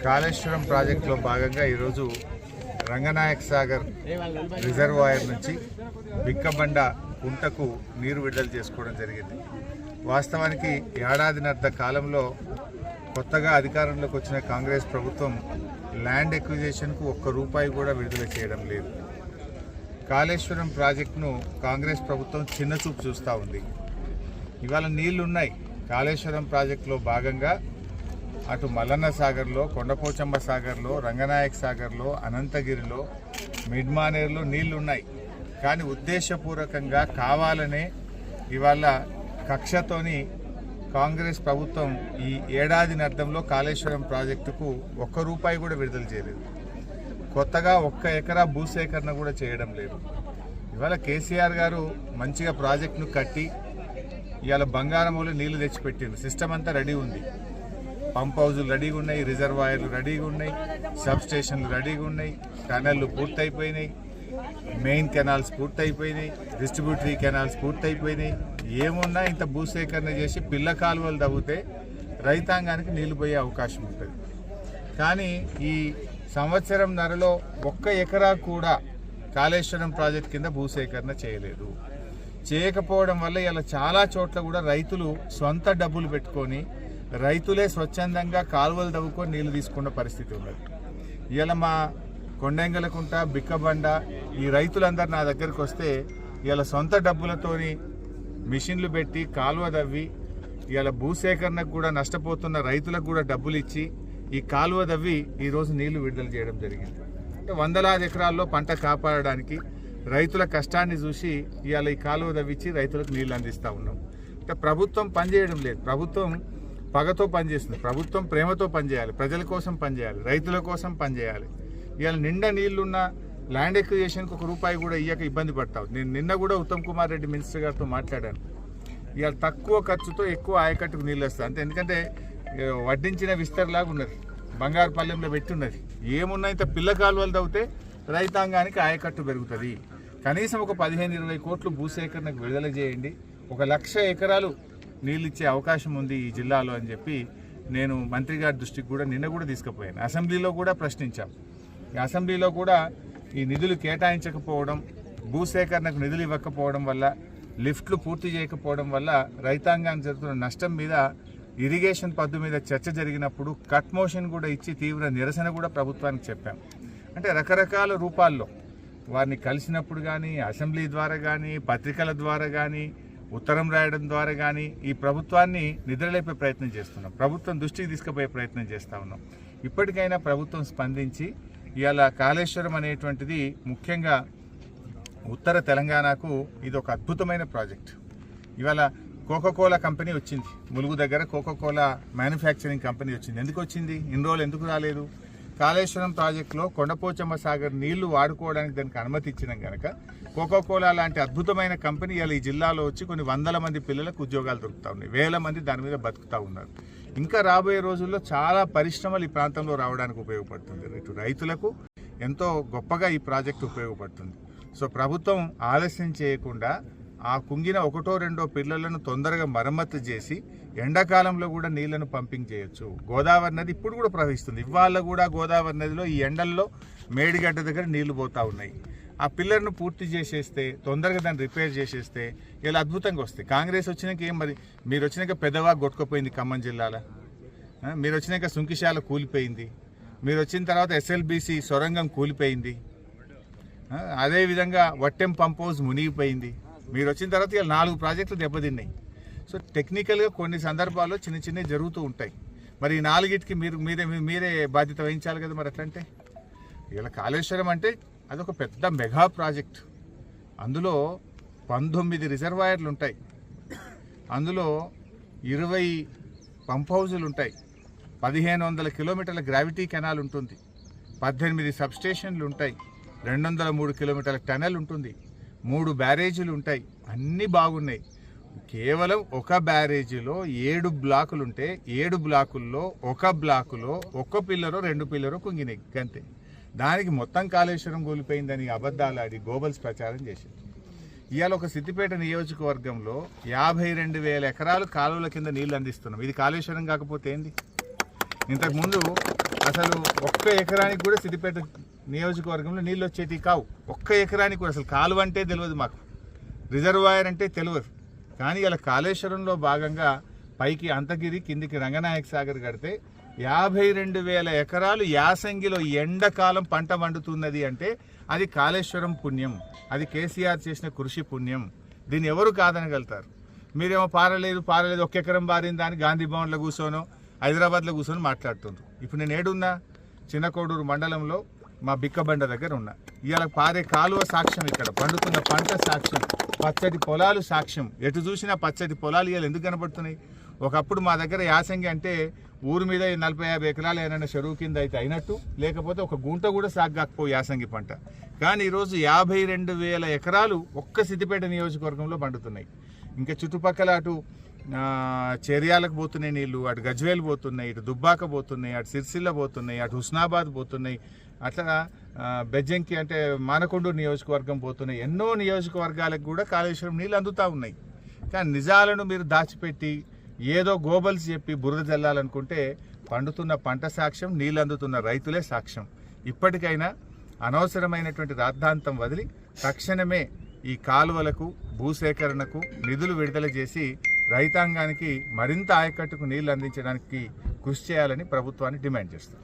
కాళేశ్వరం ప్రాజెక్టులో భాగంగా ఈరోజు రంగనాయక సాగర్ రిజర్వాయర్ నుంచి బిక్కబండ కుంటకు నీరు విడుదల చేసుకోవడం జరిగింది. వాస్తవానికి ఏడాదిన్నర కాలంలో కొత్తగా అధికారంలోకి వచ్చిన కాంగ్రెస్ ప్రభుత్వం ల్యాండ్ ఎక్విజిషన్కు ఒక్క రూపాయి కూడా విడుదల చేయడం లేదు. కాళేశ్వరం ప్రాజెక్టును కాంగ్రెస్ ప్రభుత్వం చిన్నచూపు చూస్తూ ఉంది. ఇవాళ నీళ్లున్నాయి. కాళేశ్వరం ప్రాజెక్టులో భాగంగా అటు మల్లన్న సాగర్లో, కొండపోచమ్మ సాగర్లో, రంగనాయక సాగర్లో, అనంతగిరిలో, మిడ్మానేరులో నీళ్లున్నాయి. కానీ ఉద్దేశపూర్వకంగా కావాలనే ఇవాళ కక్షతోని కాంగ్రెస్ ప్రభుత్వం ఈ ఏడాదిన్నరలో కాళేశ్వరం ప్రాజెక్టుకు ఒక్క రూపాయి కూడా విడుదల చేయలేదు. కొత్తగా ఒక్క ఎకరా భూసేకరణ కూడా చేయడం లేదు. ఇవాళ కేసీఆర్ గారు మంచిగా ప్రాజెక్టును కట్టి ఇవాళ బంగారములు నీళ్లు తెచ్చిపెట్టింది. సిస్టమ్ అంతా రెడీ ఉంది. పంప్ హౌజులు రెడీగా ఉన్నాయి, రిజర్వాయర్లు రెడీగా ఉన్నాయి, సబ్ స్టేషన్లు రెడీగా ఉన్నాయి, టనళ్లు పూర్తయిపోయినాయి, మెయిన్ కెనాల్స్ పూర్తయిపోయినాయి, డిస్ట్రిబ్యూటరీ కెనాల్స్ పూర్తయిపోయినాయి. ఏమున్నా ఇంత భూసేకరణ చేసి పిల్ల కాలువలు తవ్వితే రైతాంగానికి నీళ్లు పోయే అవకాశం ఉంటుంది. కానీ ఈ సంవత్సరంన్నరలో ఒక్క ఎకరా కూడా కాళేశ్వరం ప్రాజెక్ట్ కింద భూసేకరణ చేయలేదు. చేయకపోవడం వల్ల ఇలా చాలా చోట్ల కూడా రైతులు సొంత డబ్బులు పెట్టుకొని రైతులే స్వచ్ఛందంగా కాలువలు తవ్వుకొని నీళ్లు తీసుకున్న పరిస్థితి ఉన్నది. ఇలా మా కొండెంగలకుంట, బిక్కబండ ఈ రైతులందరూ నా దగ్గరికి వస్తే ఇలా సొంత డబ్బులతోని మిషన్లు పెట్టి కాలువ తవ్వి ఇలా భూసేకరణకు కూడా నష్టపోతున్న రైతులకు కూడా డబ్బులు ఇచ్చి ఈ కాలువ తవ్వి ఈరోజు నీళ్లు విడుదల చేయడం జరిగింది. అంటే వందలాది ఎకరాల్లో పంట కాపాడడానికి రైతుల కష్టాన్ని చూసి ఇవాళ ఈ కాలువ తవ్వించి రైతులకు నీళ్లు అందిస్తూ ఉన్నాం. అంటే ప్రభుత్వం పనిచేయడం లేదు. ప్రభుత్వం పగతో పనిచేస్తుంది. ప్రభుత్వం ప్రేమతో పనిచేయాలి, ప్రజల కోసం పనిచేయాలి, రైతుల కోసం పనిచేయాలి. ఇవాళ నిండా నీళ్లున్న ల్యాండ్ ఎక్విజిషన్కి ఒక రూపాయి కూడా ఇయ్యక ఇబ్బంది పడతావు. నేను నిన్న కూడా ఉత్తమ్ కుమార్ రెడ్డి మినిస్టర్ గారితో మాట్లాడాను. ఇవాళ తక్కువ ఖర్చుతో ఎక్కువ ఆయకట్టుకు నీళ్ళు వస్తాయి అంతే. ఎందుకంటే వడ్డించిన విస్తరలాగా ఉన్నది, బంగారు పల్లెంలో పెట్టున్నది. ఏమున్నా ఇంత పిల్ల కాలువలు తవ్వితే రైతాంగానికి ఆయకట్టు పెరుగుతుంది. కనీసం ఒక 15-20 కోట్లు భూసేకరణకు విడుదల చేయండి. 1,00,000 ఎకరాలు నీళ్ళు ఇచ్చే అవకాశం ఉంది ఈ జిల్లాలో అని చెప్పి నేను మంత్రి గారి దృష్టికి కూడా నిన్న కూడా తీసుకుపోయాను. అసెంబ్లీలో కూడా ప్రశ్నించాం. ఈ అసెంబ్లీలో కూడా ఈ నిధులు కేటాయించకపోవడం, భూసేకరణకు నిధులు ఇవ్వకపోవడం వల్ల, లిఫ్ట్లు పూర్తి చేయకపోవడం వల్ల రైతాంగానికి జరుగుతున్న నష్టం మీద ఇరిగేషన్ పద్దు మీద చర్చ జరిగినప్పుడు కట్ మోషన్ కూడా ఇచ్చి తీవ్ర నిరసన కూడా ప్రభుత్వానికి చెప్పాం. అంటే రకరకాల రూపాల్లో వారిని కలిసినప్పుడు కానీ, అసెంబ్లీ ద్వారా కానీ, పత్రికల ద్వారా కానీ, ఉత్తరం రాయడం ద్వారా కానీ ఈ ప్రభుత్వాన్ని నిద్రలేపే ప్రయత్నం చేస్తున్నాం. ప్రభుత్వం దృష్టికి తీసుకుపోయే ప్రయత్నం చేస్తూ ఉన్నాం. ఇప్పటికైనా ప్రభుత్వం స్పందించి ఇవాళ కాళేశ్వరం అనేటువంటిది ముఖ్యంగా ఉత్తర తెలంగాణకు ఇది ఒక అద్భుతమైన ప్రాజెక్ట్. ఇవాళ కోకోకోలా కంపెనీ వచ్చింది, ములుగు దగ్గర కోకోకోలా మ్యానుఫ్యాక్చరింగ్ కంపెనీ వచ్చింది. ఎందుకు వచ్చింది? ఇన్ని రోజులు ఎందుకు రాలేదు? కాళేశ్వరం ప్రాజెక్టులో కొండపోచమ్మ సాగర్ నీళ్లు వాడుకోవడానికి దానికి అనుమతి ఇచ్చినాం కనుక కోకోకోలా లాంటి అద్భుతమైన కంపెనీ ఇలా ఈ జిల్లాలో వచ్చి కొన్ని 100 మంది పిల్లలకు ఉద్యోగాలు దొరుకుతూ ఉన్నాయి. 1000 మంది దాని మీద బతుకుతూ ఉన్నారు. ఇంకా రాబోయే రోజుల్లో చాలా పరిశ్రమలు ఈ ప్రాంతంలో రావడానికి ఉపయోగపడుతుంది. ఇటు రైతులకు ఎంతో గొప్పగా ఈ ప్రాజెక్టు ఉపయోగపడుతుంది. సో ప్రభుత్వం ఆలస్యం చేయకుండా ఆ కుంగిన 1-2 పిల్లలను తొందరగా మరమ్మతు చేసి ఎండాకాలంలో కూడా నీళ్లను పంపింగ్ చేయొచ్చు. గోదావరి నది ఇప్పుడు కూడా ప్రవహిస్తుంది. ఇవాళ కూడా గోదావరి నదిలో ఈ ఎండల్లో మేడిగడ్డ దగ్గర నీళ్లు పోతూ ఉన్నాయి. ఆ పిల్లర్ను పూర్తి చేసేస్తే, తొందరగా దాన్ని రిపేర్ చేసేస్తే ఇలా అద్భుతంగా వస్తాయి. కాంగ్రెస్ వచ్చినాక ఏం మరి, మీరు వచ్చినాక పెద్దవాగు కొట్టుకుపోయింది ఖమ్మం జిల్లాలో, మీరు వచ్చినాక సుంకిశాల కూలిపోయింది, మీరు వచ్చిన తర్వాత SLBC సొరంగం కూలిపోయింది, అదేవిధంగా వట్టెం పంప్ హౌస్ మునిగిపోయింది. మీరు వచ్చిన తర్వాత ఇలా 4 ప్రాజెక్టులు దెబ్బతిన్నాయి. సో టెక్నికల్గా కొన్ని సందర్భాల్లో చిన్న చిన్నవి జరుగుతూ ఉంటాయి. మరి ఈ 4టికి మీరే బాధ్యత వహించాలి కదా. మరి అట్లంటే ఇలా కాళేశ్వరం అంటే అదొక పెద్ద మెగా ప్రాజెక్ట్. అందులో 19 రిజర్వాయర్లు ఉంటాయి, అందులో 20 పంప్ హౌజులు ఉంటాయి, 1500 కిలోమీటర్ల గ్రావిటీ కెనాల్ ఉంటుంది, 18 సబ్ స్టేషన్లు ఉంటాయి, 203 కిలోమీటర్ల టనల్ ఉంటుంది, 3 బ్యారేజీలు ఉంటాయి. అన్నీ బాగున్నాయి. కేవలం ఒక బ్యారేజీలో 7 బ్లాకులు ఉంటే 7 బ్లాకుల్లో ఒక బ్లాకులో 1 పిల్లరో 2 పిల్లరో కుంగినాయి అంతే. దానికి మొత్తం కాళేశ్వరం కూలిపోయిందని అబద్ధాలు ఆడి గోబల్స్ ప్రచారం చేసింది. ఇవాళ ఒక సిద్దిపేట నియోజకవర్గంలో 52,000 ఎకరాలు కాలువల కింద నీళ్లు అందిస్తున్నాం. ఇది కాళేశ్వరం కాకపోతే ఏంది? ఇంతకుముందు అసలు ఒక్క ఎకరానికి కూడా సిద్దిపేట నియోజకవర్గంలో నీళ్ళు వచ్చేటి కావు. ఒక్క ఎకరానికి కూడా అసలు కాలువ అంటే తెలియదు, మాకు రిజర్వాయర్ అంటే తెలియదు. కానీ ఇలా కాళేశ్వరంలో భాగంగా పైకి అంతగిరి కిందికి రంగనాయక సాగర్ కడితే 52,000 ఎకరాలు యాసంగిలో ఎండాకాలం పంట వండుతున్నది అంటే అది కాళేశ్వరం పుణ్యం, అది కేసీఆర్ చేసిన కృషి పుణ్యం. దీన్ని ఎవరు కాదనగలుగుతారు? మీరేమో పారలేదు ఒక్క ఎకరం పారింది అని గాంధీ భవన్లో కూర్చోనో హైదరాబాద్లో కూర్చొని మాట్లాడుతుండ్రు. ఇప్పుడు నేను ఏడున్నా, చిన్నకోడూరు మండలంలో మా బిక్కబండ దగ్గర ఉన్నా. ఇవాళ పారే కాలువ సాక్ష్యం, ఇక్కడ పండుతున్న పంట సాక్ష్యం, పచ్చటి పొలాలు సాక్ష్యం. ఎటు చూసినా పచ్చటి పొలాలు ఇవాళ ఎందుకు కనబడుతున్నాయి? ఒకప్పుడు మా దగ్గర యాసంగి అంటే ఊరు మీద 40-50 ఎకరాలు ఏమైనా చెరువు కింద అయితే అయినట్టు, లేకపోతే ఒక గుంట కూడా సాగకపో యాసంగి పంట. కానీ ఈరోజు 52,000 ఎకరాలు ఒక్క సిద్దిపేట నియోజకవర్గంలో పండుతున్నాయి. ఇంకా చుట్టుపక్కల అటు చెర్యాలకు పోతున్నాయి నీళ్లు, అటు గజ్వేల్ పోతున్నాయి, ఇటు దుబ్బాక పోతున్నాయి, అటు సిరిసిల్ల పోతున్నాయి, అటు హుస్నాబాద్ పోతున్నాయి, అట్లా బెజ్జంకి అంటే మానకొండూరు నియోజకవర్గం పోతున్నాయి. ఎన్నో నియోజకవర్గాలకు కూడా కాళేశ్వరం నీళ్ళు అందుతూ ఉన్నాయి. కానీ నిజాలను మీరు దాచిపెట్టి ఏదో గోబల్స్ చెప్పి బురద జల్లాలనుకుంటే పండుతున్న పంట సాక్ష్యం, నీళ్ళు అందుతున్న రైతులే సాక్ష్యం. ఇప్పటికైనా అనవసరమైనటువంటి రాద్ధాంతం వదిలి తక్షణమే ఈ కాలువలకు భూసేకరణకు నిధులు విడుదల చేసి రైతాంగానికి మరింత ఆయకట్టుకు నీళ్లు అందించడానికి కృషి చేయాలని ప్రభుత్వాన్ని డిమాండ్ చేస్తారు.